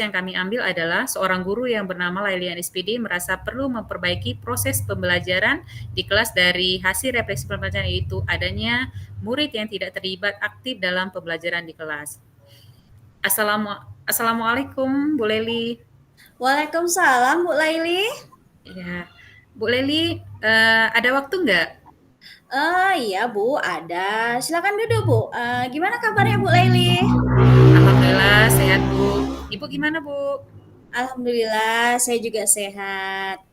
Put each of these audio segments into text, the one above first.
yang kami ambil adalah seorang guru yang bernama Lailian SPD merasa perlu memperbaiki proses pembelajaran di kelas dari hasil refleksi pembelajaran, yaitu adanya murid yang tidak terlibat aktif dalam pembelajaran di kelas. Assalamualaikum, Bu Leli. Waalaikumsalam Bu Laili. Ya, Bu Leli, ada waktu nggak? Iya Bu, ada. Silakan duduk Bu. Gimana kabarnya Bu Laili? Alhamdulillah sehat, Bu. Ibu gimana, Bu? Alhamdulillah, saya juga sehat.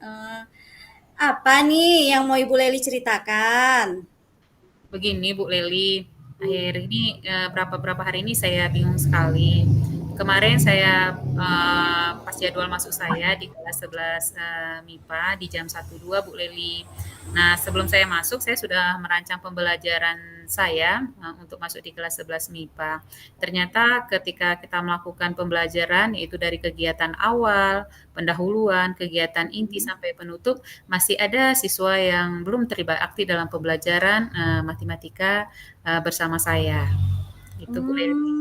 Apa nih yang mau Ibu Laili ceritakan? Begini Bu Leli, akhir ini berapa hari ini saya bingung sekali. Kemarin saya pas jadwal masuk saya di kelas 11 MIPA di jam 1.2 Bu Leli. Nah, sebelum saya masuk saya sudah merancang pembelajaran saya untuk masuk di kelas 11 MIPA. Ternyata ketika kita melakukan pembelajaran yaitu dari kegiatan awal, pendahuluan, kegiatan inti Mhm. sampai penutup, masih ada siswa yang belum terlibat aktif dalam pembelajaran matematika bersama saya. Itu Bu Leli.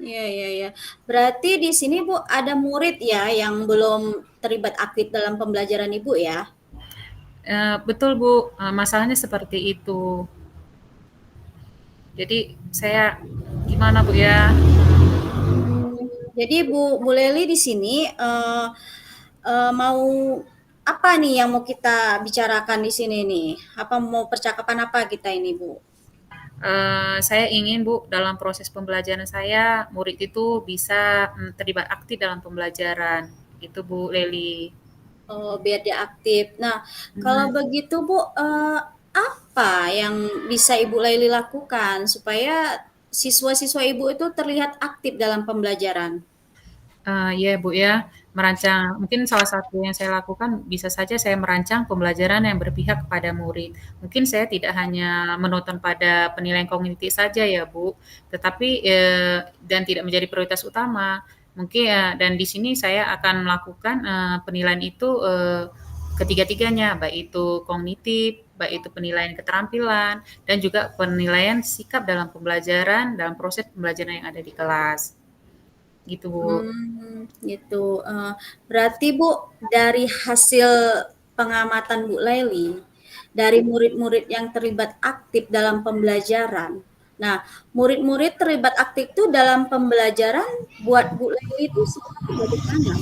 Iya iya iya. Berarti di sini Bu ada murid ya yang belum terlibat aktif dalam pembelajaran Ibu ya? Betul Bu, masalahnya seperti itu. Jadi saya gimana Bu ya? Jadi Bu Leli di sini mau apa nih yang mau kita bicarakan di sini nih? Apa mau percakapan apa kita ini Bu? Saya ingin Bu dalam proses pembelajaran saya murid itu bisa terlibat aktif dalam pembelajaran. Itu Bu Leli. Oh, biar dia aktif. Nah, kalau Hmm. begitu Bu, apa yang bisa Ibu Laili lakukan supaya siswa-siswa Ibu itu terlihat aktif dalam pembelajaran? Iya Bu ya, merancang mungkin salah satu yang saya lakukan bisa saja saya merancang pembelajaran yang berpihak kepada murid. Mungkin saya tidak hanya menonton pada penilaian kognitif saja ya Bu, tetapi, dan tidak menjadi prioritas utama. Mungkin ya dan di sini saya akan melakukan, penilaian itu, ketiga-tiganya, baik itu kognitif, baik itu penilaian keterampilan, dan juga penilaian sikap dalam pembelajaran, dalam proses pembelajaran yang ada di kelas. Gitu Bu. Gitu. Berarti Bu, dari hasil pengamatan Bu Laili, dari murid-murid yang terlibat aktif dalam pembelajaran. Nah, murid-murid terlibat aktif itu dalam pembelajaran buat Bu Laili itu seperti bagaimana?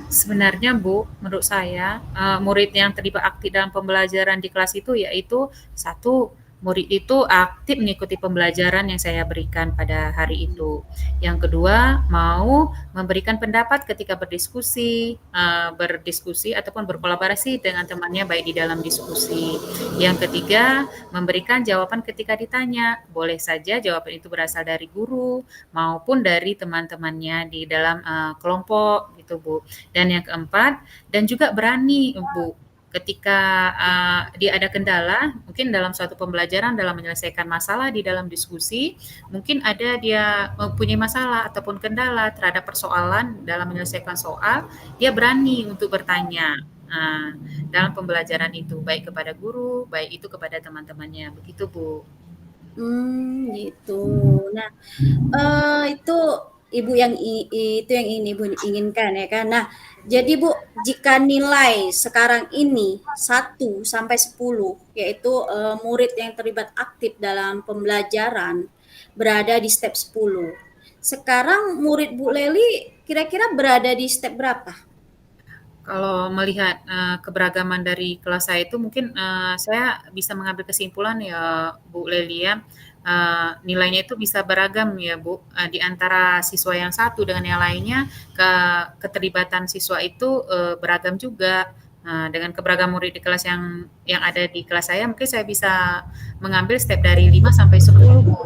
Sebenarnya Bu, menurut saya, murid yang terlibat aktif dalam pembelajaran di kelas itu yaitu satu, murid itu aktif mengikuti pembelajaran yang saya berikan pada hari itu. Yang kedua, mau memberikan pendapat ketika berdiskusi ataupun berkolaborasi dengan temannya baik di dalam diskusi. Yang ketiga, memberikan jawaban ketika ditanya. Boleh saja jawaban itu berasal dari guru maupun dari teman-temannya di dalam kelompok gitu Bu. Dan yang keempat, dan juga berani, Bu, ketika dia ada kendala, mungkin dalam suatu pembelajaran dalam menyelesaikan masalah di dalam diskusi, mungkin ada dia mempunyai masalah ataupun kendala terhadap persoalan dalam menyelesaikan soal, dia berani untuk bertanya. Dalam pembelajaran itu, baik kepada guru, baik itu kepada teman-temannya. Begitu, Bu. Gitu. Nah, itu Ibu yang itu yang ini Ibu inginkan ya kan. Nah, jadi Bu, jika nilai sekarang ini 1 sampai 10, yaitu murid yang terlibat aktif dalam pembelajaran berada di step 10. Sekarang murid Bu Leli kira-kira berada di step berapa? Kalau melihat, keberagaman dari kelas saya itu mungkin, saya bisa mengambil kesimpulan ya Bu Leli ya, nilainya itu bisa beragam ya Bu, di antara siswa yang satu dengan yang lainnya, keterlibatan siswa itu, beragam juga. Dengan keberagaman murid di kelas yang ada di kelas saya, mungkin saya bisa mengambil step dari 5 sampai 10 Bu.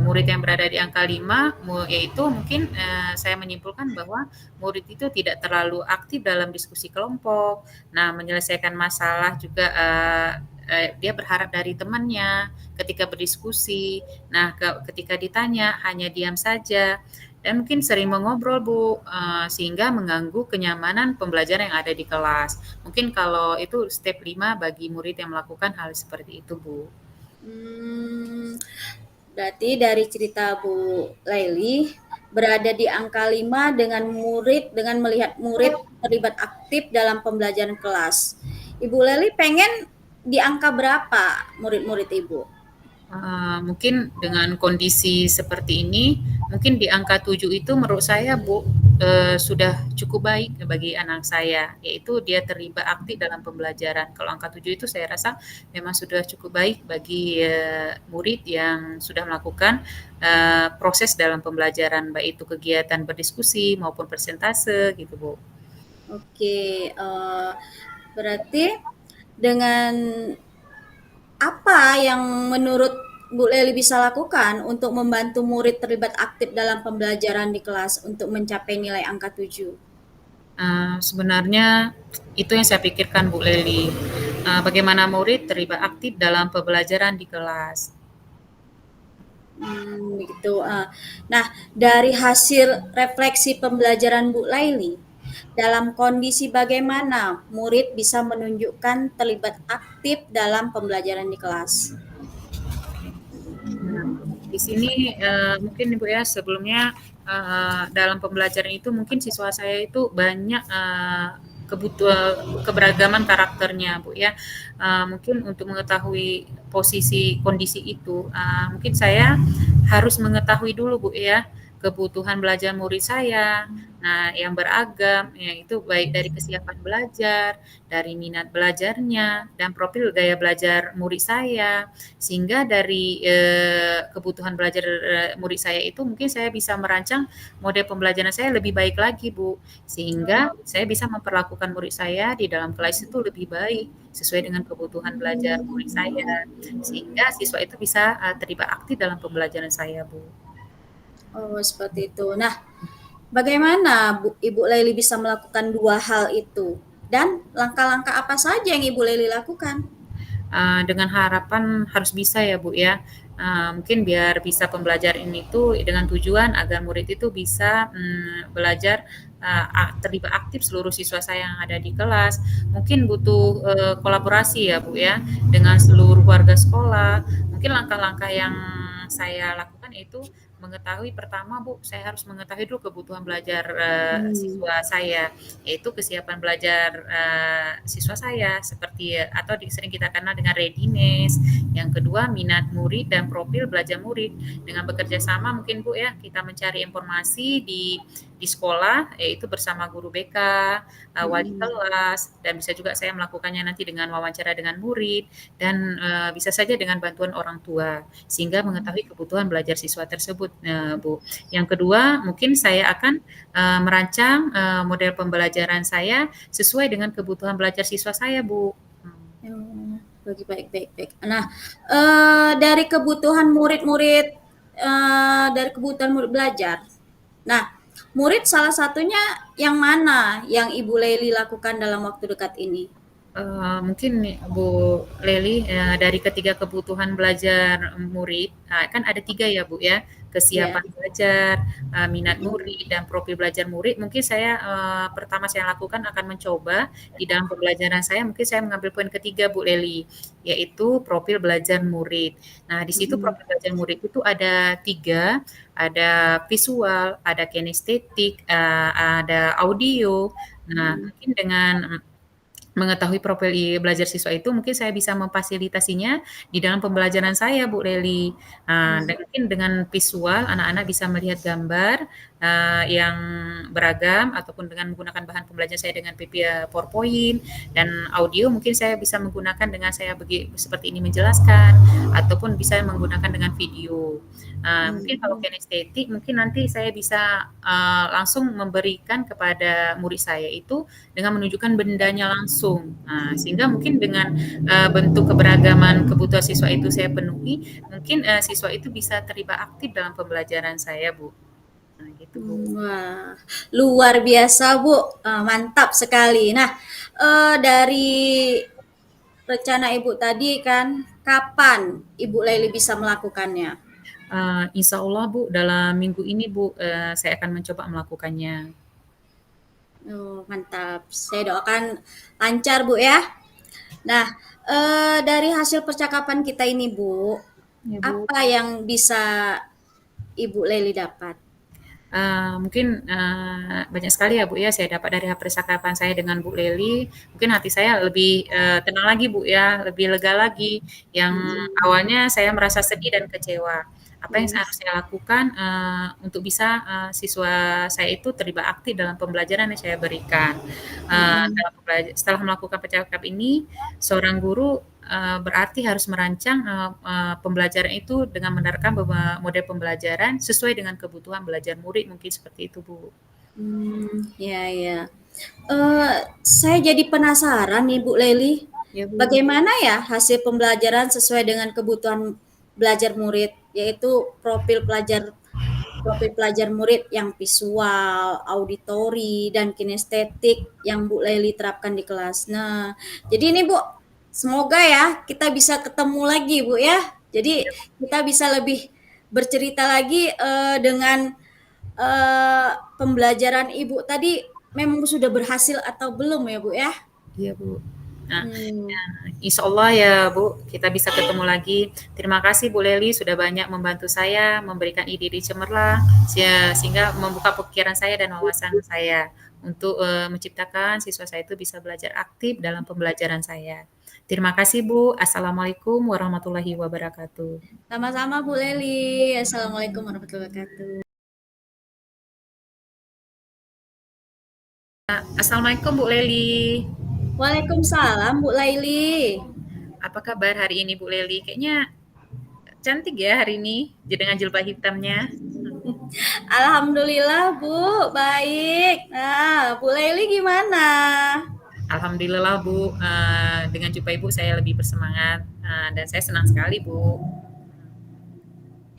Murid yang berada di angka 5, yaitu mungkin saya menyimpulkan bahwa murid itu tidak terlalu aktif dalam diskusi kelompok. Nah, menyelesaikan masalah juga dia berharap dari temannya ketika berdiskusi. Nah, ketika ditanya hanya diam saja dan mungkin sering mengobrol Bu, sehingga mengganggu kenyamanan pembelajaran yang ada di kelas. Mungkin kalau itu step 5 bagi murid yang melakukan hal seperti itu Bu. Hmm, Berarti dari cerita Bu Laili, berada di angka 5 dengan melihat murid terlibat aktif dalam pembelajaran kelas. Ibu Leli pengen di angka berapa murid-murid Ibu? Mungkin dengan kondisi seperti ini, mungkin di angka 7 itu menurut saya, Bu, sudah cukup baik bagi anak saya, yaitu dia terlibat aktif dalam pembelajaran. Kalau angka 7 itu saya rasa memang sudah cukup baik bagi, murid yang sudah melakukan, proses dalam pembelajaran, baik itu kegiatan berdiskusi maupun persentase gitu, Bu. Oke, berarti dengan apa yang menurut Bu Leli bisa lakukan untuk membantu murid terlibat aktif dalam pembelajaran di kelas untuk mencapai nilai angka 7? Sebenarnya itu yang saya pikirkan, Bu Leli, bagaimana murid terlibat aktif dalam pembelajaran di kelas. Begitu. Nah, dari hasil refleksi pembelajaran Bu Laili, dalam kondisi bagaimana murid bisa menunjukkan terlibat aktif dalam pembelajaran di kelas? Nah, di sini, mungkin Ibu ya, sebelumnya, dalam pembelajaran itu mungkin siswa saya itu banyak, keberagaman karakternya, Bu, ya. Mungkin untuk mengetahui posisi kondisi itu, mungkin saya harus mengetahui dulu, Bu, ya, kebutuhan belajar murid saya. Nah, yang beragam, yaitu baik dari kesiapan belajar, dari minat belajarnya, dan profil gaya belajar murid saya. Sehingga dari, kebutuhan belajar, murid saya itu mungkin saya bisa merancang model pembelajaran saya lebih baik lagi, Bu. Sehingga saya bisa memperlakukan murid saya di dalam kelas itu lebih baik, sesuai dengan kebutuhan belajar murid saya. Sehingga siswa itu bisa, terlibat aktif dalam pembelajaran saya, Bu. Oh, seperti itu. Nah, bagaimana Ibu Leli bisa melakukan dua hal itu? Dan langkah-langkah apa saja yang Ibu Leli lakukan? Dengan harapan harus bisa ya Bu ya. Mungkin biar bisa pembelajaran ini tuh dengan tujuan agar murid itu bisa belajar terlibat aktif seluruh siswa saya yang ada di kelas. Mungkin butuh kolaborasi ya Bu ya dengan seluruh warga sekolah. Mungkin langkah-langkah yang saya lakukan itu mengetahui pertama Bu, saya harus mengetahui dulu kebutuhan belajar Hmm. siswa saya, yaitu kesiapan belajar siswa saya seperti atau sering kita kenal dengan readiness. Yang kedua minat murid dan profil belajar murid. Dengan bekerja sama mungkin Bu ya kita mencari informasi di sekolah yaitu bersama guru BK, wali Hmm. kelas dan bisa juga saya melakukannya nanti dengan wawancara dengan murid dan bisa saja dengan bantuan orang tua sehingga mengetahui kebutuhan belajar siswa tersebut, Bu. Yang kedua mungkin saya akan merancang model pembelajaran saya sesuai dengan kebutuhan belajar siswa saya, Bu. Oh, bagi baik baik baik. Nah, dari kebutuhan murid-murid, dari kebutuhan murid belajar. Nah, murid salah satunya yang mana yang Ibu Leli lakukan dalam waktu dekat ini? Mungkin nih Bu Leli, dari ketiga kebutuhan belajar murid, kan ada 3 ya Bu ya, Ya. kesiapan belajar, minat Mhm. murid, dan profil belajar murid. Mungkin saya, pertama saya lakukan akan mencoba di dalam pembelajaran saya, mungkin saya mengambil poin ketiga Bu Leli, yaitu profil belajar murid. Nah di situ Mhm. profil belajar murid itu ada 3, ada visual, ada kinestetik, ada audio. Nah Mhm. mungkin dengan mengetahui profil belajar siswa itu mungkin saya bisa memfasilitasinya di dalam pembelajaran saya, Bu Leli. Mhm. Dan mungkin dengan visual anak-anak bisa melihat gambar, yang beragam ataupun dengan menggunakan bahan pembelajaran saya dengan PowerPoint dan audio mungkin saya bisa menggunakan dengan saya seperti ini menjelaskan ataupun bisa menggunakan dengan video. Mungkin kalau Mhm. kinestetik mungkin nanti saya bisa, langsung memberikan kepada murid saya itu dengan menunjukkan bendanya langsung. Sehingga mungkin dengan bentuk keberagaman kebutuhan siswa itu saya penuhi, mungkin siswa itu bisa terlibat aktif dalam pembelajaran saya, Bu. Nah, gitu, Bu. Wah, luar biasa, Bu, mantap sekali. Nah, dari rencana Ibu tadi kan, kapan Ibu Leli bisa melakukannya? Insya Allah, Bu, dalam minggu ini, Bu, saya akan mencoba melakukannya. Oh, mantap. Saya doakan lancar, Bu, ya. Nah, dari hasil percakapan kita ini, Bu, Ya, Bu. apa yang bisa Ibu Leli dapat? Mungkin, banyak sekali ya, Bu, ya, saya dapat dari percakapan saya dengan Bu Lely. Mungkin hati saya lebih, tenang lagi, Bu, ya, lebih lega lagi. Yang Mhm, awalnya saya merasa sedih dan kecewa. Apa yang mhm, harus saya lakukan, untuk bisa, siswa saya itu terlibat aktif dalam pembelajaran yang saya berikan. mhm, Setelah melakukan percakapan ini, seorang guru, berarti harus merancang, pembelajaran itu dengan menerapkan model pembelajaran sesuai dengan kebutuhan belajar murid, mungkin seperti itu, Bu. ya ya. Saya jadi penasaran nih Bu Lely, Ya, Bu. bagaimana ya hasil pembelajaran sesuai dengan kebutuhan belajar murid, yaitu profil pelajar murid yang visual, auditori, dan kinestetik yang Bu Lely terapkan di kelas. Nah, jadi ini Bu, semoga ya kita bisa ketemu lagi Bu ya. Jadi kita bisa lebih bercerita lagi dengan pembelajaran Ibu tadi memang sudah berhasil atau belum ya Bu ya? Iya, Bu. Nah, Hmm. insya Allah ya, Bu, kita bisa ketemu lagi. Terima kasih, Bu Lely, sudah banyak membantu saya, memberikan ide-ide cemerlang, sehingga membuka pikiran saya dan wawasan saya untuk menciptakan siswa saya itu bisa belajar aktif dalam pembelajaran saya. Terima kasih, Bu. Assalamualaikum warahmatullahi wabarakatuh. Sama-sama Bu Leli. Assalamualaikum warahmatullahi wabarakatuh. Assalamualaikum, Bu Lely. Waalaikumsalam Bu Laili. Apa kabar hari ini, Bu Lely? Kayaknya cantik ya hari ini, dengan jilbab hitamnya. Alhamdulillah Bu, baik. Nah, Bu Laili gimana? Alhamdulillah Bu, dengan jumpa Ibu saya lebih bersemangat, dan saya senang sekali Bu.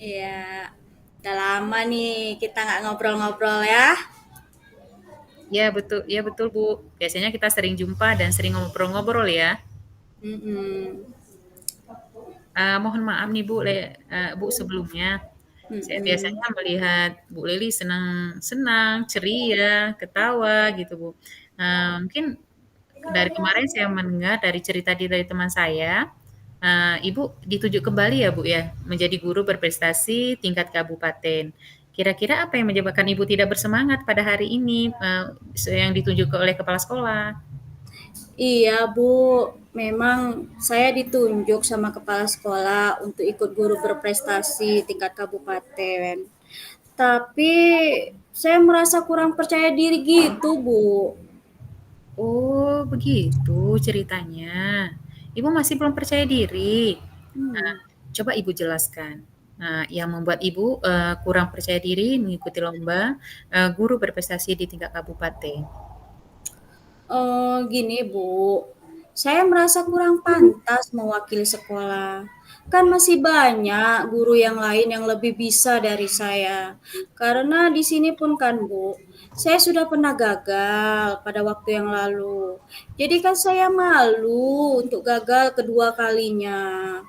Iya, udah lama nih kita nggak ngobrol-ngobrol ya. Ya betul Bu. Biasanya kita sering jumpa dan sering ngobrol-ngobrol ya. Mm-mm. Mohon maaf nih Bu, Bu sebelumnya. Saya Mm-mm. biasanya melihat Bu Lely senang senang, ceria, ketawa gitu Bu. Mungkin dari kemarin saya mendengar dari cerita dari teman saya, Ibu ditunjuk kembali ya Bu ya, menjadi guru berprestasi tingkat kabupaten. Kira-kira apa yang menyebabkan Ibu tidak bersemangat pada hari ini, yang ditunjuk oleh kepala sekolah? Iya Bu, memang saya ditunjuk sama kepala sekolah untuk ikut guru berprestasi tingkat kabupaten. Tapi saya merasa kurang percaya diri gitu, Bu. Oh, begitu ceritanya. Ibu masih belum percaya diri. Nah, Hmm. coba Ibu jelaskan, yang membuat Ibu, kurang percaya diri mengikuti lomba, guru berprestasi di tingkat kabupaten. Gini Bu, saya merasa kurang pantas mewakili sekolah. Kan masih banyak guru yang lain yang lebih bisa dari saya. Karena di sini pun kan Bu, saya sudah pernah gagal pada waktu yang lalu. Jadi kan saya malu untuk gagal kedua kalinya.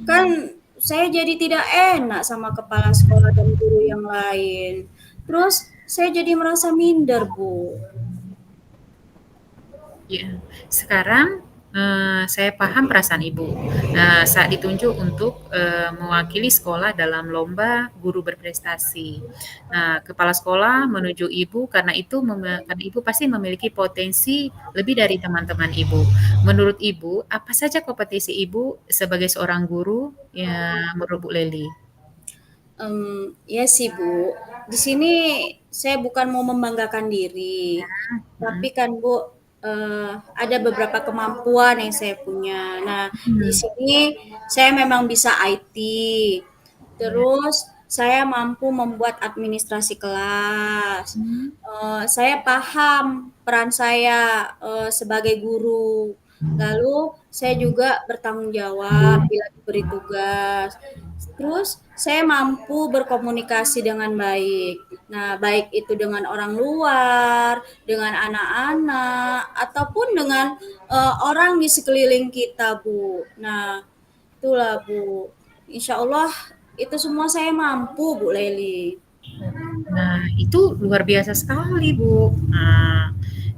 Kan Mmm. saya jadi tidak enak sama kepala sekolah dan guru yang lain. Terus saya jadi merasa minder, Bu. Iya. Sekarang, saya paham perasaan Ibu. Saat ditunjuk untuk, mewakili sekolah dalam lomba guru berprestasi. Kepala sekolah menunjuk Ibu karena Ibu pasti memiliki potensi lebih dari teman-teman Ibu. Menurut Ibu, apa saja kompetensi Ibu sebagai seorang guru, ya menurut Bu Lely? Ya sih Bu, di sini saya bukan mau membanggakan diri, Mhm. tapi kan Bu, ada beberapa kemampuan yang saya punya. Nah, di Mhm. sini saya memang bisa IT, Iya. terus saya mampu membuat administrasi kelas, Mmm. saya paham peran saya, sebagai guru. Lalu saya juga bertanggung jawab bila diberi tugas. Terus saya mampu berkomunikasi dengan baik. Nah, baik itu dengan orang luar, dengan anak-anak, ataupun dengan orang di sekeliling kita, Bu. Nah, itulah Bu. Insya Allah itu semua saya mampu, Bu Leli. Nah, itu luar biasa sekali, Bu.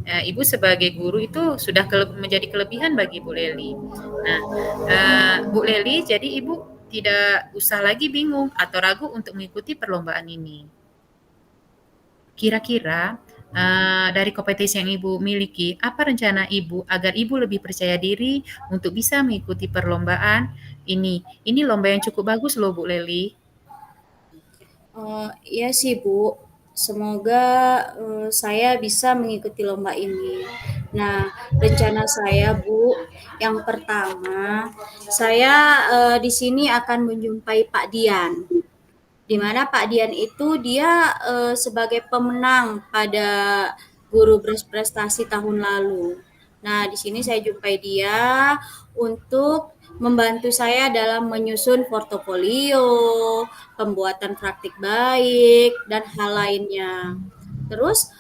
Ibu sebagai guru itu sudah menjadi kelebihan bagi Bu Lely. Nah, Bu Lely, jadi Ibu tidak usah lagi bingung atau ragu untuk mengikuti perlombaan ini. Kira-kira dari kompetensi yang Ibu miliki, apa rencana Ibu agar Ibu lebih percaya diri untuk bisa mengikuti perlombaan ini? Ini lomba yang cukup bagus loh, Bu Leli. Iya sih Bu, semoga saya bisa mengikuti lomba ini. Nah, rencana saya Bu, yang pertama, saya di sini akan menjumpai Pak Dian. Di mana Pak Dian itu dia sebagai pemenang pada guru berprestasi tahun lalu. Nah, di sini saya jumpai dia untuk membantu saya dalam menyusun portofolio, pembuatan praktik baik, dan hal lainnya. Terus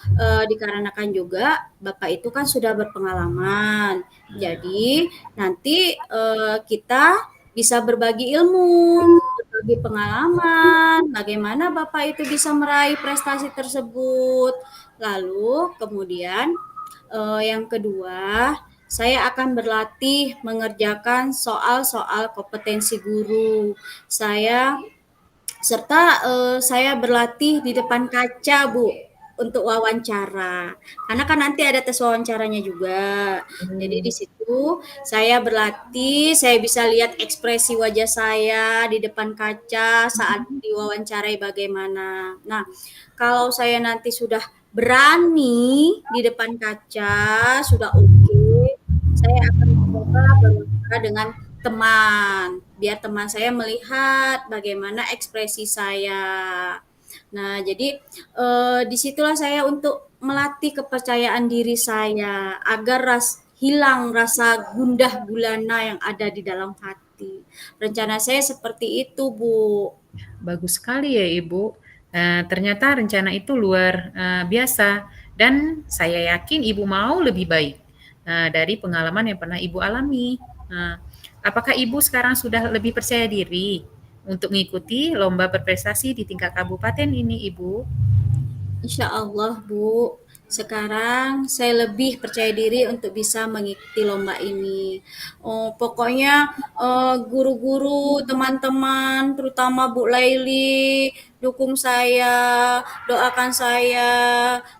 dikarenakan juga Bapak itu kan sudah berpengalaman, jadi nanti kita bisa berbagi ilmu, berbagi pengalaman, bagaimana Bapak itu bisa meraih prestasi tersebut. Lalu kemudian yang kedua, saya akan berlatih mengerjakan soal-soal kompetensi guru. Saya serta saya berlatih di depan kaca, Bu, untuk wawancara. Karena kan nanti ada tes wawancaranya juga. Jadi di Hmm. situ saya berlatih, saya bisa lihat ekspresi wajah saya di depan kaca saat diwawancarai bagaimana. Nah, kalau saya nanti sudah berani di depan kaca, sudah oke, saya akan mencoba berwawancara dengan teman, biar teman saya melihat bagaimana ekspresi saya. Nah, jadi disitulah saya untuk melatih kepercayaan diri saya agar hilang rasa gundah gulana yang ada di dalam hati. Rencana saya seperti itu, Bu. Bagus sekali ya Ibu. Ternyata rencana itu luar biasa dan saya yakin Ibu mau lebih baik dari pengalaman yang pernah Ibu alami. Apakah Ibu sekarang sudah lebih percaya diri untuk mengikuti lomba berprestasi di tingkat kabupaten ini, Ibu? Insya Allah, Bu. Sekarang saya lebih percaya diri untuk bisa mengikuti lomba ini. Oh, pokoknya guru-guru, teman-teman, terutama Bu Laili, dukung saya, doakan saya.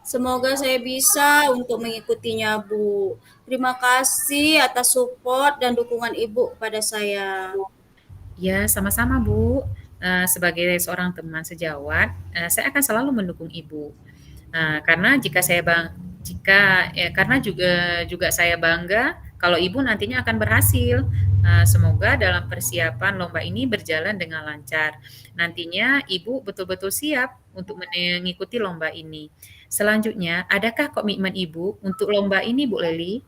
Semoga saya bisa untuk mengikutinya, Bu. Terima kasih atas support dan dukungan Ibu kepada saya. Ya, sama-sama Bu. Sebagai seorang teman sejawat, saya akan selalu mendukung Ibu. Karena karena juga saya bangga kalau Ibu nantinya akan berhasil. Semoga dalam persiapan lomba ini berjalan dengan lancar. Nantinya Ibu betul-betul siap untuk mengikuti lomba ini. Selanjutnya, adakah komitmen Ibu untuk lomba ini, Bu Leli?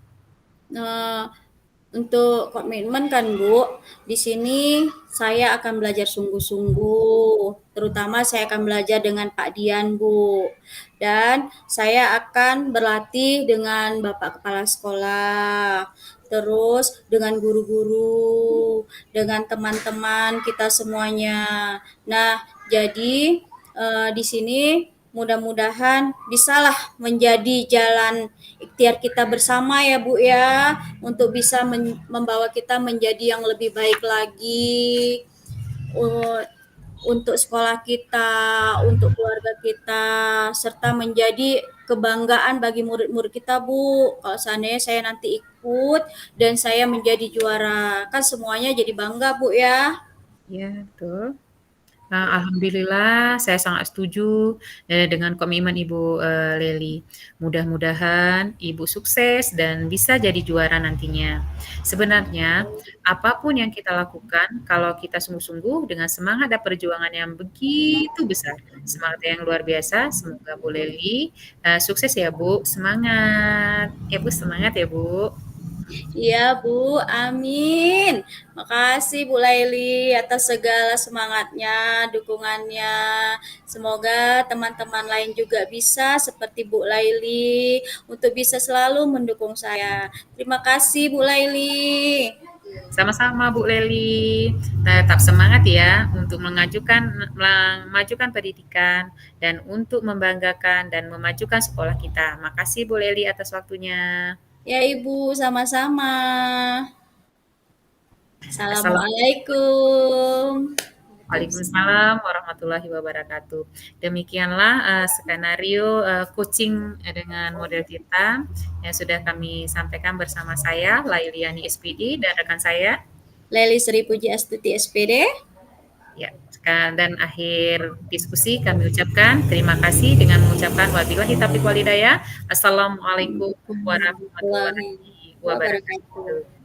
Eh, Untuk komitmen kan Bu, di sini saya akan belajar sungguh-sungguh, terutama saya akan belajar dengan Pak Dian Bu. Dan saya akan berlatih dengan Bapak Kepala Sekolah, terus dengan guru-guru, dengan teman-teman kita semuanya. Nah, jadi di sini mudah-mudahan bisalah menjadi jalan ikhtiar kita bersama ya Bu ya, untuk bisa membawa kita menjadi yang lebih baik lagi uh, untuk sekolah kita, untuk keluarga kita, serta menjadi kebanggaan bagi murid-murid kita Bu. Kalau seandainya saya nanti ikut dan saya menjadi juara, kan semuanya jadi bangga Bu ya. Ya, betul. Alhamdulillah saya sangat setuju, dengan komitmen Ibu, Leli. Mudah-mudahan Ibu sukses dan bisa jadi juara nantinya. Sebenarnya apapun yang kita lakukan kalau kita sungguh-sungguh dengan semangat dan perjuangan yang begitu besar, semangat yang luar biasa, semoga Bu Leli, sukses ya Bu, semangat. Ya Bu, semangat ya Bu. Iya Bu, amin. Makasih Bu Laili atas segala semangatnya, dukungannya. Semoga teman-teman lain juga bisa seperti Bu Laili untuk bisa selalu mendukung saya. Terima kasih Bu Laili. Sama-sama Bu Leli, tetap semangat ya untuk memajukan pendidikan dan untuk membanggakan dan memajukan sekolah kita. Makasih Bu Leli atas waktunya. Ya Ibu, sama-sama. Assalamualaikum. Assalamualaikum. Waalaikumsalam. Waalaikumsalam warahmatullahi wabarakatuh. Demikianlah, skenario, coaching, dengan model kita yang sudah kami sampaikan bersama saya, Lailiani SPD, dan rekan saya. Leli Sri Puji Astuti SPD. Ya, dan akhir diskusi kami ucapkan terima kasih dengan mengucapkan wabillahi taufiq walhidayah. Assalamualaikum Waalaikumsalam warahmatullahi warahmatullahi wabarakatuh. wabarakatuh.